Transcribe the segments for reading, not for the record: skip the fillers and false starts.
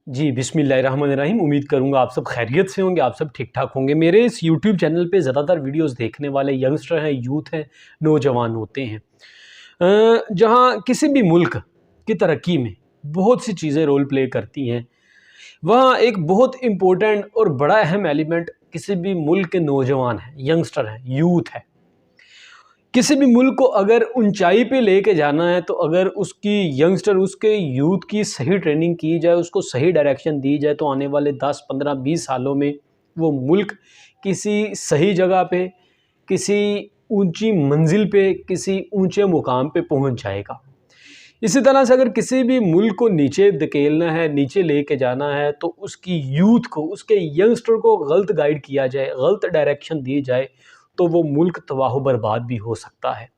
جی बिस्मिल्लाहिर्रहमानिर्रहीम। उम्मीद करूँगा आप सब खैरियत से होंगे, आप सब ठीक ठाक होंगे। मेरे इस यूट्यूब चैनल पे ज़्यादातर वीडियोस देखने वाले यंगस्टर हैं, यूथ हैं, नौजवान होते हैं। जहाँ किसी भी मुल्क की तरक्की में बहुत सी चीज़ें रोल प्ले करती हैं, वहाँ एक बहुत इम्पोर्टेंट और बड़ा अहम एलिमेंट किसी भी मुल्क के नौजवान हैं, यंगस्टर हैं, यूथ है। किसी भी मुल्क को अगर ऊंचाई पे लेके जाना है तो अगर उसकी यंगस्टर, उसके यूथ की सही ट्रेनिंग की जाए, उसको सही डायरेक्शन दी जाए, तो आने वाले 10, 15, 20 सालों में वो मुल्क किसी सही जगह पे, किसी ऊंची मंजिल पे, किसी ऊंचे मुकाम पे पहुंच जाएगा। इसी तरह से अगर किसी भी मुल्क को नीचे धकेलना है, नीचे लेके जाना है, तो उसकी यूथ को, उसके यंगस्टर को गलत गाइड किया जाए, गलत डायरेक्शन दी जाए, तो वो मुल्क तबाह बर्बाद भी हो सकता है।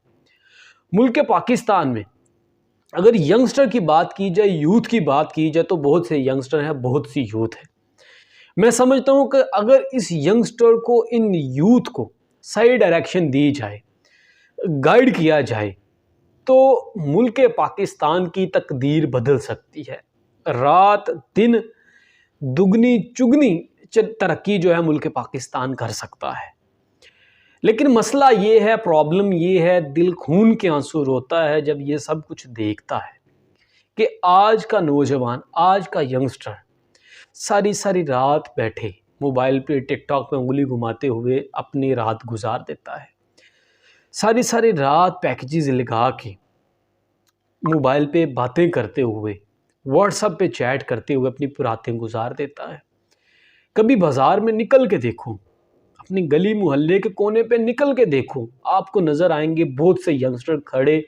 मुल्क पाकिस्तान में अगर यंगस्टर की बात की जाए, यूथ की बात की जाए, तो बहुत से यंगस्टर हैं, बहुत सी यूथ है। मैं समझता हूँ कि अगर इस यंगस्टर को, इन यूथ को सही डायरेक्शन दी जाए, गाइड किया जाए, तो मुल्क पाकिस्तान की तकदीर बदल सकती है। रात दिन दुगनी चुगनी तरक्की जो है मुल्क पाकिस्तान कर सकता है। लेकिन मसला ये है, प्रॉब्लम ये है, दिल खून के आंसू रोता है जब ये सब कुछ देखता है कि आज का नौजवान, आज का यंगस्टर सारी सारी रात बैठे मोबाइल पे, टिकटॉक पे उंगली घुमाते हुए अपनी रात गुजार देता है। सारी सारी रात पैकेजेस लगा के मोबाइल पे बातें करते हुए, व्हाट्सएप पे चैट करते हुए अपनी रातें गुजार देता है। कभी बाज़ार में निकल के देखो, अपनी गली मोहल्ले के कोने पे निकल के देखो, आपको नज़र आएंगे बहुत से यंगस्टर खड़े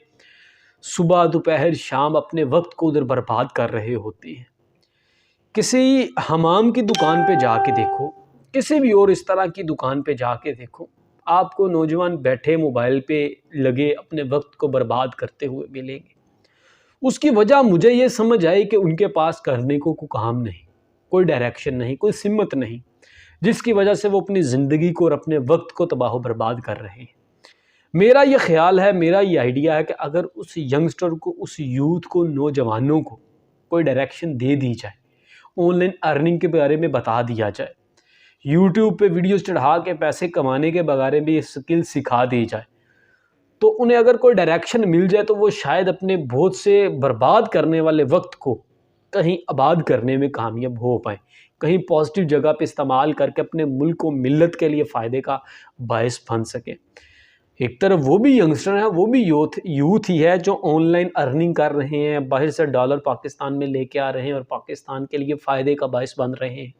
सुबह दोपहर शाम अपने वक्त को उधर बर्बाद कर रहे होते हैं। किसी हमाम की दुकान पे जाके देखो, किसी भी और इस तरह की दुकान पे जाके देखो, आपको नौजवान बैठे मोबाइल पे लगे अपने वक्त को बर्बाद करते हुए मिलेंगे। उसकी वजह मुझे ये समझ आई कि उनके पास करने को कोई काम नहीं, कोई डायरेक्शन नहीं, कोई सिमत नहीं, जिसकी वजह से वो अपनी ज़िंदगी को और अपने वक्त को तबाह बर्बाद कर रहे हैं। मेरा ये ख्याल है, मेरा ये आइडिया है कि अगर उस यंगस्टर को, उस यूथ को, नौजवानों को कोई डायरेक्शन दे दी जाए, ऑनलाइन अर्निंग के बारे में बता दिया जाए, यूट्यूब पे वीडियोस चढ़ा के पैसे कमाने के बारे में ये स्किल सिखा दी जाए, तो उन्हें अगर कोई डायरेक्शन मिल जाए तो वो शायद अपने बहुत से बर्बाद करने वाले वक्त को कहीं आबाद करने में कामयाब हो पाए, कहीं पॉजिटिव जगह पे इस्तेमाल करके अपने मुल्क को, मिल्लत के लिए फ़ायदे का बायस बन सके। एक तरफ वो भी यंगस्टर हैं, वो भी यूथ ही है जो ऑनलाइन अर्निंग कर रहे हैं, बाहर से डॉलर पाकिस्तान में लेके आ रहे हैं और पाकिस्तान के लिए फ़ायदे का बायस बन रहे हैं।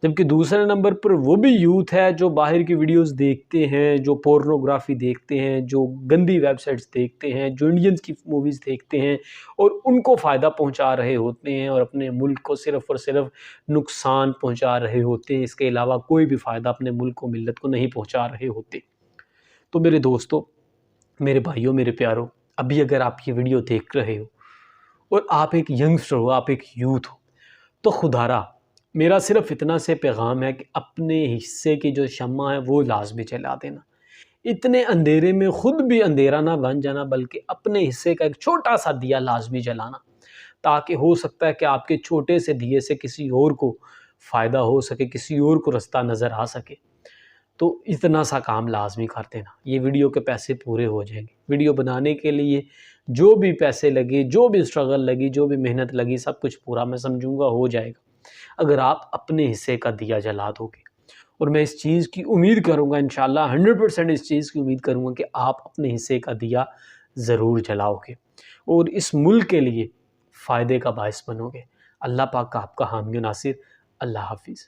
जबकि दूसरे नंबर पर वो भी यूथ है जो बाहर की वीडियोस देखते हैं, जो पोर्नोग्राफी देखते हैं, जो गंदी वेबसाइट्स देखते हैं, जो इंडियंस की मूवीज़ देखते हैं और उनको फ़ायदा पहुंचा रहे होते हैं और अपने मुल्क को सिर्फ़ और सिर्फ नुकसान पहुंचा रहे होते हैं। इसके अलावा कोई भी फ़ायदा अपने मुल्क को, मिल्लत को नहीं पहुंचा रहे होते। तो मेरे दोस्तों, मेरे भाइयों, मेरे प्यारों, अभी अगर आप ये वीडियो देख रहे हो और आप एक यंगस्टर हो, आप एक यूथ हो, तो खुदारा मेरा सिर्फ इतना से पैगाम है कि अपने हिस्से की जो शम्मा है वो लाजमी जला देना। इतने अंधेरे में खुद भी अंधेरा ना बन जाना, बल्कि अपने हिस्से का एक छोटा सा दिया लाजमी जलाना, ताकि हो सकता है कि आपके छोटे से दिए से किसी और को फ़ायदा हो सके, किसी और को रास्ता नज़र आ सके। तो इतना सा काम लाजमी कर देना, ये वीडियो के पैसे पूरे हो जाएंगे। वीडियो बनाने के लिए जो भी पैसे लगे, जो भी स्ट्रगल लगी, जो भी मेहनत लगी, सब कुछ पूरा मैं समझूंगा हो जाएगा अगर आप अपने हिस्से का दिया जला दोगे। और मैं इस चीज़ की उम्मीद करूंगा, इंशाल्लाह 100% इस चीज़ की उम्मीद करूंगा कि आप अपने हिस्से का दिया ज़रूर जलाओगे और इस मुल्क के लिए फ़ायदे का बायस बनोगे। अल्लाह पाक का आपका हामी नासिर। अल्लाह हाफिज़।